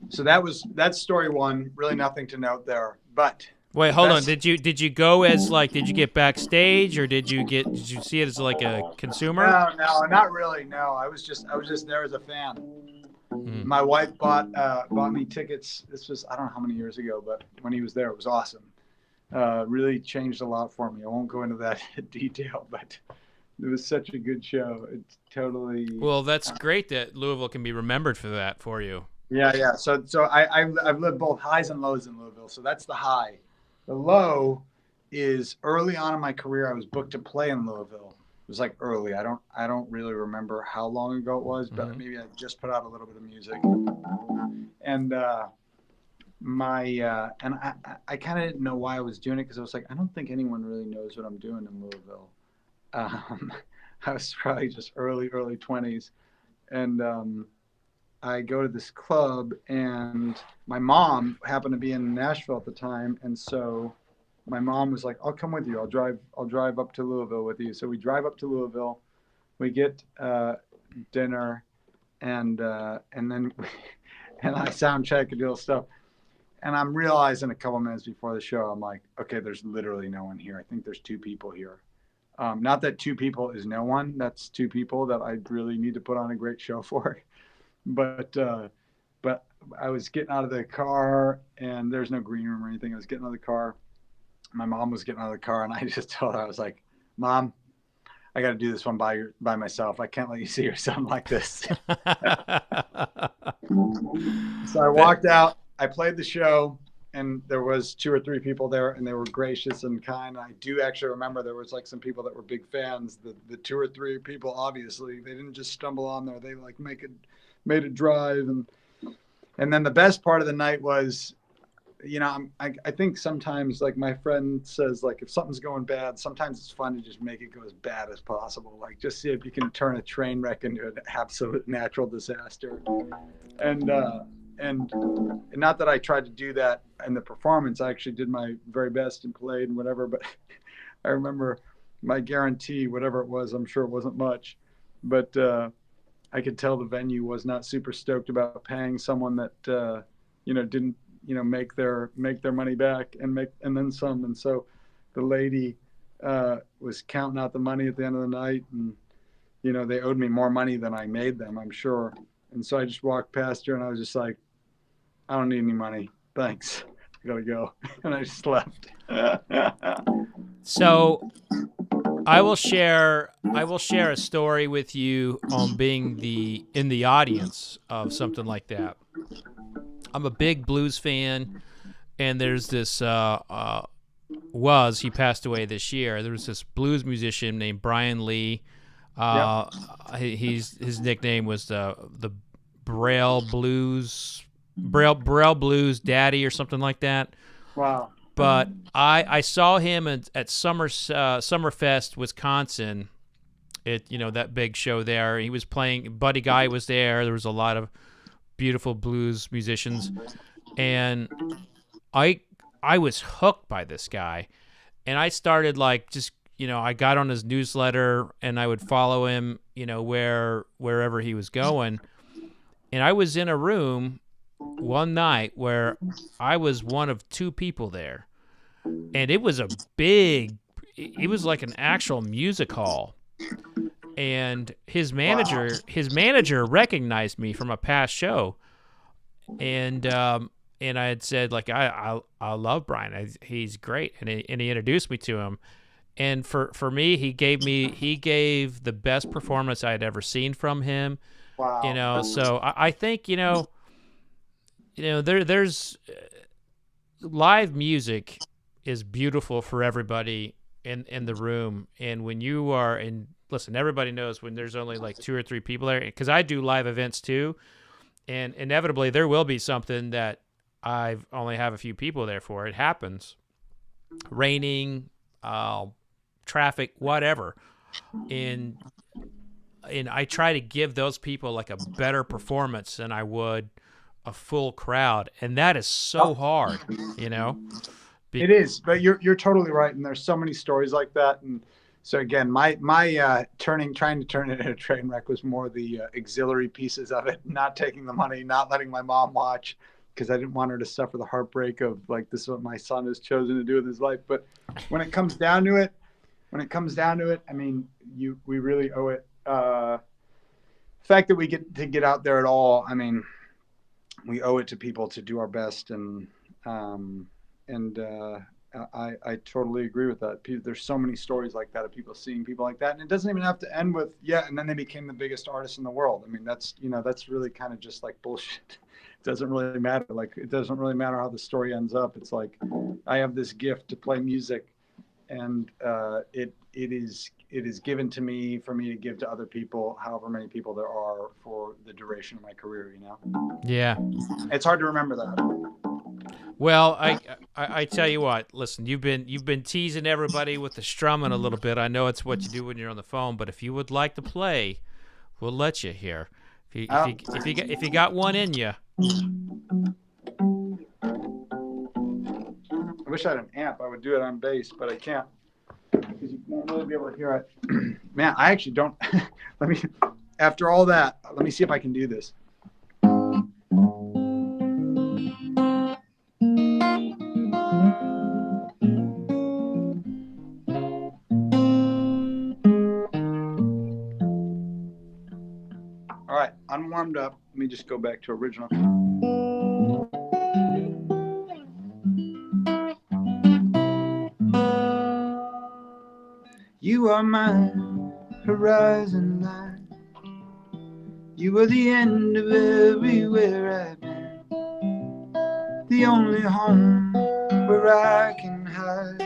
So that's story one. Really nothing to note there. But wait, hold on. Did you go as did you get backstage, or did you see it as like a consumer? No, not really. No, I was just there as a fan. My wife bought me tickets. This was, I don't know how many years ago, but when he was there, it was awesome. Really changed a lot for me. I won't go into that detail, but it was such a good show. It's totally. Well, that's great that Louisville can be remembered for that for you. Yeah. So I've lived both highs and lows in Louisville. So that's the high. The low is early on in my career, I was booked to play in Louisville. It was like early. I don't really remember how long ago it was, but maybe I just put out a little bit of music. And I kind of didn't know why I was doing it, because I was like, I don't think anyone really knows what I'm doing in Louisville. I was probably just early 20s, and I go to this club, and my mom happened to be in Nashville at the time, and so my mom was like, I'll come with you. I'll drive up to Louisville with you. So we drive up to Louisville, we get dinner, and then and I sound check and do all stuff. And I'm realizing a couple minutes before the show, I'm like, okay, there's literally no one here. I think there's two people here. Not that two people is no one. That's two people that I really need to put on a great show for. But I was getting out of the car, and there's no green room or anything. I was getting out of the car. My mom was getting out of the car, and I just told her, I was like, Mom, I got to do this one by myself. I can't let you see your son like this. So I walked out. I played the show, and there was 2 or 3 people there, and they were gracious and kind. I do actually remember there was like some people that were big fans. The 2 or 3 people, obviously, they didn't just stumble on there. They like made a drive, and then the best part of the night was, I think sometimes, like my friend says, like if something's going bad, sometimes it's fun to just make it go as bad as possible. Like just see if you can turn a train wreck into an absolute natural disaster. And not that I tried to do that in the performance. I actually did my very best and played and whatever. But I remember my guarantee, whatever it was, I'm sure it wasn't much, but I could tell the venue was not super stoked about paying someone that didn't make their money back and then some. And so the lady was counting out the money at the end of the night, and they owed me more money than I made them, I'm sure. And so I just walked past her, and I was just like, I don't need any money, thanks, I gotta go. And I just left. So I will share a story with you on being in the audience of something like that. I'm a big blues fan, and there's this he passed away this year. There was this blues musician named Brian Lee. His nickname was the Braille Blues Daddy or something like that. Wow. But I saw him at Summerfest, Wisconsin. That big show there. He was playing. Buddy Guy was there. There was a lot of beautiful blues musicians, and I was hooked by this guy, and I started I got on his newsletter and I would follow him, wherever he was going. And I was in a room one night where I was one of two people there, and it was like an actual music hall. And his manager recognized me from a past show, and I had said, like, I love Brian. He's great, and he introduced me to him. And for me, he gave the best performance I had ever seen from him. Wow. So I think there's live music is beautiful for everybody in the room, and when you are in. Listen, everybody knows when there's only like 2 or 3 people there, because I do live events too, and inevitably there will be something that I only have a few people there for. It happens. Raining, traffic, whatever. And I try to give those people like a better performance than I would a full crowd, and that is so hard, It is, but you're totally right, and there's so many stories like that. And so again, my trying to turn it into a train wreck was more the auxiliary pieces of it, not taking the money, not letting my mom watch, because I didn't want her to suffer the heartbreak of like, this is what my son has chosen to do with his life. But when it comes down to it, I mean, we really owe it. The fact that we get out there at all, I mean, we owe it to people to do our best, and I totally agree with that. There's so many stories like that of people seeing people like that, and it doesn't even have to end with and then they became the biggest artist in the world. I mean, that's really kind of just like bullshit. It doesn't really matter. Like, it doesn't really matter how the story ends up. It's like, I have this gift to play music, and it is given to me for me to give to other people, however many people there are, for the duration of my career. Yeah. It's hard to remember that. Well, I tell you what. Listen, you've been teasing everybody with the strumming a little bit. I know it's what you do when you're on the phone, but if you would like to play, we'll let you hear. If you got one in you. I wish I had an amp. I would do it on bass, but I can't, because you won't really be able to hear it. Man, I actually don't. After all that, let me see if I can do this. All right, I'm warmed up. Let me just go back to original. You are my horizon line. You are the end of everywhere I've been. The only home where I can hide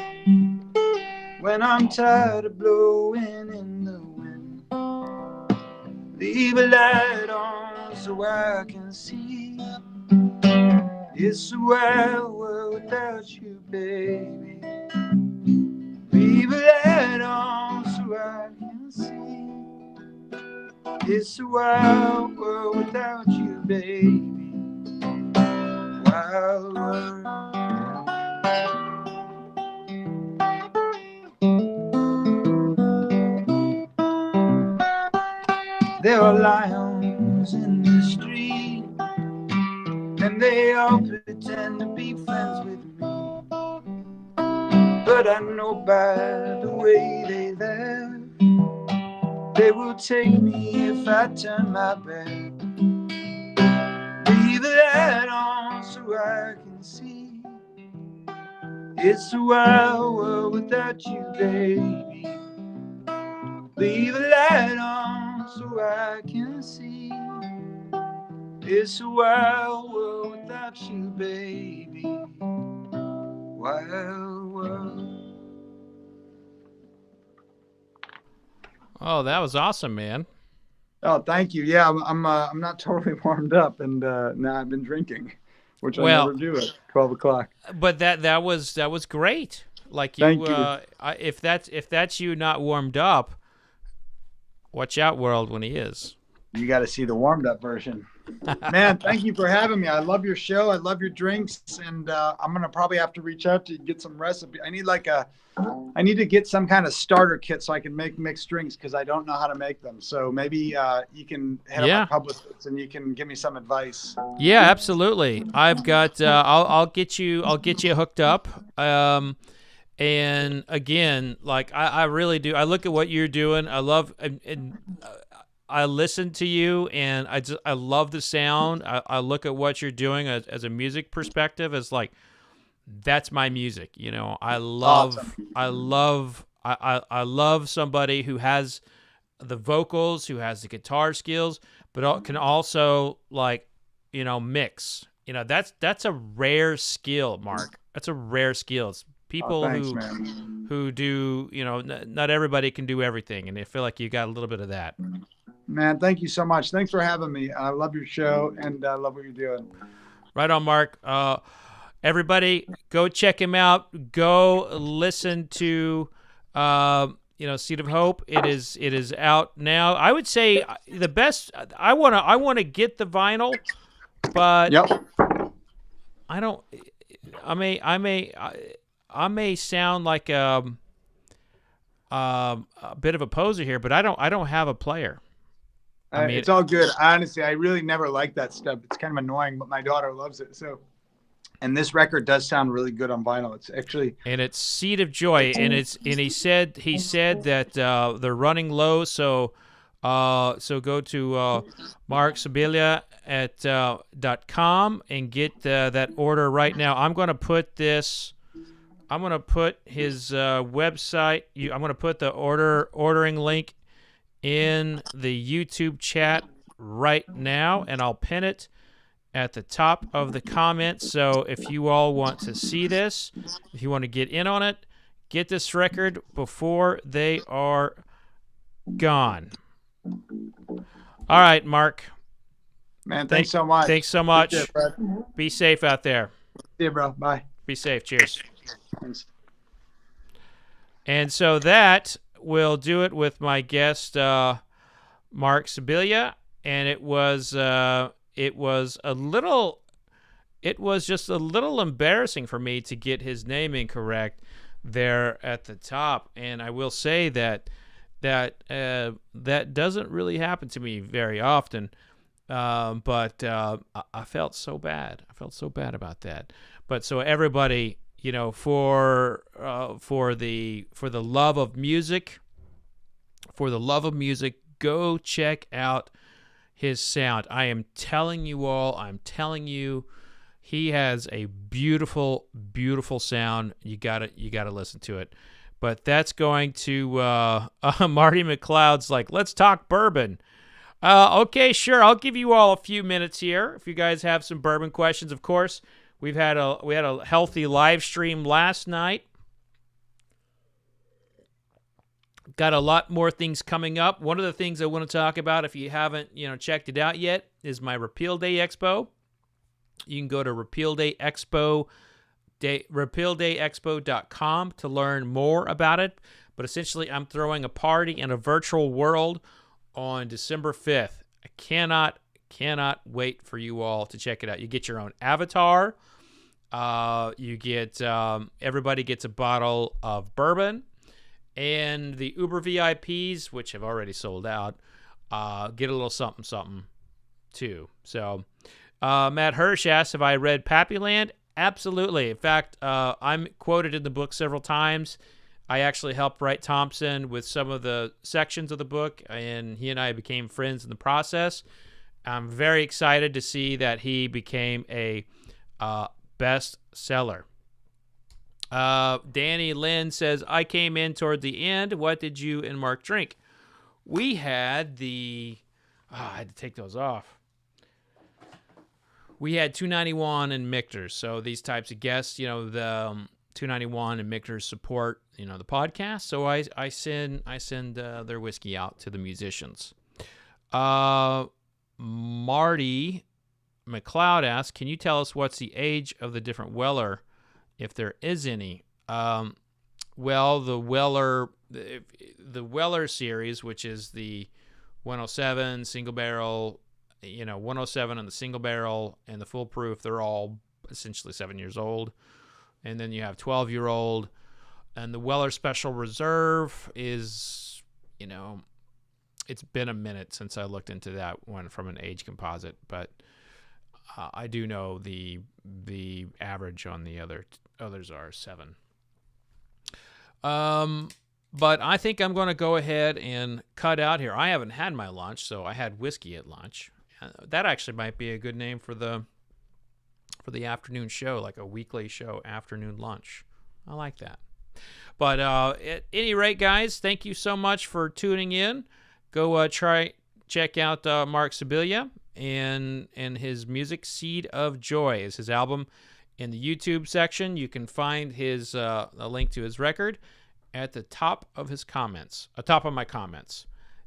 when I'm tired of blowing in the wind. Leave a light on so I can see. It's a wild world without you, baby. Leave a light on so I can see. It's a wild world without you, baby. Wild world. There are lions in the street, and they all pretend to be friends with me. But I know by the way they laugh, they will take me if I turn my back. Leave the light on so I can see. It's a wild world without you, baby. Leave the light on so I can see. It's a wild world without you, baby. Wild world. Oh, that was awesome, man. Oh, thank you. Yeah, I'm not totally warmed up, and now I've been drinking, which I Well, never do at 12 o'clock. but that was great. Like Thank you. if that's you not warmed up, watch out, world, when he is. You got to see the warmed up version. Man, thank you for having me. I love your show. I love your drinks, and I'm gonna probably have to reach out to you, get some recipe. I need to get some kind of starter kit so I can make mixed drinks because I don't know how to make them. So maybe you can hit up my publicist and you can give me some advice. Yeah, absolutely. I've got. I'll get you hooked up. And again, like I really do. I look at what you're doing. I love and I listen to you, and I love the sound. I look at what you're doing as a music perspective as like, that's my music. You know, I love somebody who has the vocals, who has the guitar skills, but can also like, you know, mix. You know, that's a rare skill, Mark. That's a rare skill. It's people who do, you know, not everybody can do everything, and I feel like you got a little bit of that. Man, thank you so much. Thanks for having me. I love your show, and I love what you're doing. Right on, Mark. Everybody, go check him out. Go listen to, Seed of Hope. It is out now. I would say the best. I wanna get the vinyl, but yep. I don't. I may sound like a bit of a poser here, but I don't have a player. I mean, it's all good. Honestly, I really never like that stuff. It's kind of annoying, but my daughter loves it. So, and this record does sound really good on vinyl. It's actually, and it's Seed of Joy, and he said that they're running low. So go to Marc Scibilia at .com and get that order right now. I'm going to put his website. I'm going to put the ordering link in the YouTube chat right now, and I'll pin it at the top of the comments. So if you all want to see this, if you want to get in on it, get this record before they are gone. All right, Mark. Man, thanks so much. Thanks so much. It, be safe out there. See you, bro. Bye. Be safe. Cheers. Thanks. And so that will do it with my guest, Marc Scibilia, and it was just a little embarrassing for me to get his name incorrect there at the top, and I will say that doesn't really happen to me very often, but I felt so bad. I felt so bad about that. But so everybody, you know, for the love of music, go check out his sound. I am telling you all, he has a beautiful, beautiful sound. You gotta listen to it. But that's going to Marty McLeod's like, let's talk bourbon. Okay, sure. I'll give you all a few minutes here if you guys have some bourbon questions. Of course, we had a healthy live stream last night. Got a lot more things coming up. One of the things I want to talk about, if you haven't, checked it out yet, is my Repeal Day Expo. You can go to repealdayexpo.com to learn more about it. But essentially, I'm throwing a party in a virtual world on December 5th. I cannot wait for you all to check it out. You get your own avatar. You get everybody gets a bottle of bourbon. And the Uber VIPs, which have already sold out, get a little something too. So Matt Hirsch asked, have I read Pappyland? Absolutely. In fact, I'm quoted in the book several times. I actually helped write Thompson with some of the sections of the book, and he and I became friends in the process. I'm very excited to see that he became a bestseller. Danny Lynn says, I came in toward the end. What did you and Mark drink? We had I had to take those off. We had 291 and Michter. So these types of guests, the 291 and Michter support, the podcast. So I send their whiskey out to the musicians. Marty McLeod asks, can you tell us what's the age of the different Weller, if there is any? Well, the Weller series, which is the 107 single barrel, 107 on the single barrel and the full proof, they're all essentially 7 years old. And then you have 12-year-old, and the Weller Special Reserve is, it's been a minute since I looked into that one from an age composite, but I do know the average on the others are 7. But I think I'm going to go ahead and cut out here. I haven't had my lunch, so I had whiskey at lunch. That actually might be a good name for the afternoon show, like a weekly show, afternoon lunch. I like that. But at any rate, guys, thank you so much for tuning in. Go check out Marc Scibilia and his music. Seed of Joy is his album. In the YouTube section, you can find his a link to his record at the top of his comments, top of my comments.